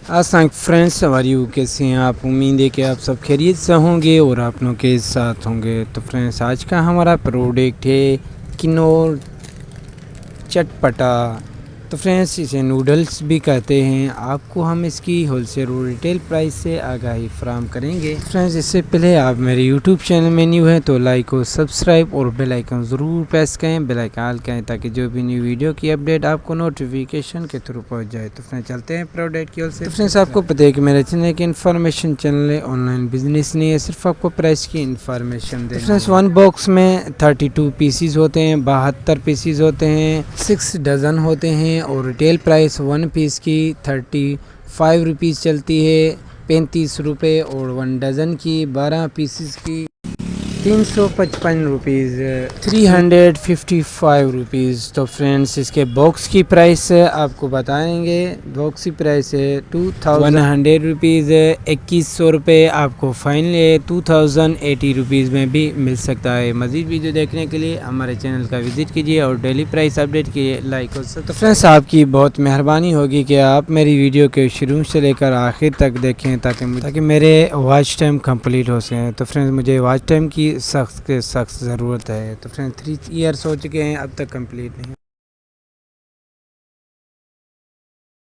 अस्सलाम फ्रेंड्स, हमारी कैसे हैं आप। उम्मीद है कि आप सब खैरियत से होंगे और आप लोगों के साथ होंगे। तो फ्रेंड्स, आज का हमारा प्रोडक्ट है किनोर चटपटा। तो फ्रेंड्स, इसे नूडल्स भी कहते हैं। आपको हम इसकी होलसेल और रिटेल प्राइस से आगाही फराहम करेंगे। फ्रेंड्स, इससे पहले आप मेरे यूट्यूब चैनल में न्यू हैं तो लाइक और सब्सक्राइब और बेल आइकन ज़रूर प्रेस करें, बेल आइकन करें, ताकि जो भी न्यू वीडियो की अपडेट आपको नोटिफिकेशन के थ्रू पहुंच जाए। तो फ्रेंड्स, चलते हैं प्रोडक्ट की ओर से। तो फ्रेंड्स, आपको पता है कि मेरे चैनल की इन्फॉर्मेशन चैनल है, ऑनलाइन बिजनेस नहीं है, सिर्फ आपको प्राइस की इन्फॉर्मेशन दे। फ्रेंड्स, वन बॉक्स में 32 पीसीज होते हैं, 72 पीसीज होते हैं, 6 डजन होते हैं और रिटेल प्राइस 1 पीस की 35 रुपीज़ चलती है, 35 रुपये, और 1 डज़न की 12 पीसेस की 355 रुपीज़, 355 रुपीज़। तो फ्रेंड्स, इसके बॉक्स की प्राइस आपको बताएंगे। बॉक्स की प्राइस है 2100 रुपीज़, 2100 रुपये। आपको फाइनल 2080 रुपीज़ में भी मिल सकता है। मज़ीद वीडियो देखने के लिए हमारे चैनल का विज़िट कीजिए और डेली प्राइस अपडेट के लिए लाइक और सब्सक्राइब। तो फ्रेंड्स, आपकी बहुत मेहरबानी होगी कि आप मेरी वीडियो के शुरू से लेकर आखिर तक देखें, ताकि मेरे वॉच टाइम कंप्लीट हो सकें। तो फ्रेंड्स, मुझे वॉच टाइम की सख्त ज़रूरत है। तो फ्रेंड्स, 3 ईयर्स हो चुके हैं, अब तक कंप्लीट नहीं।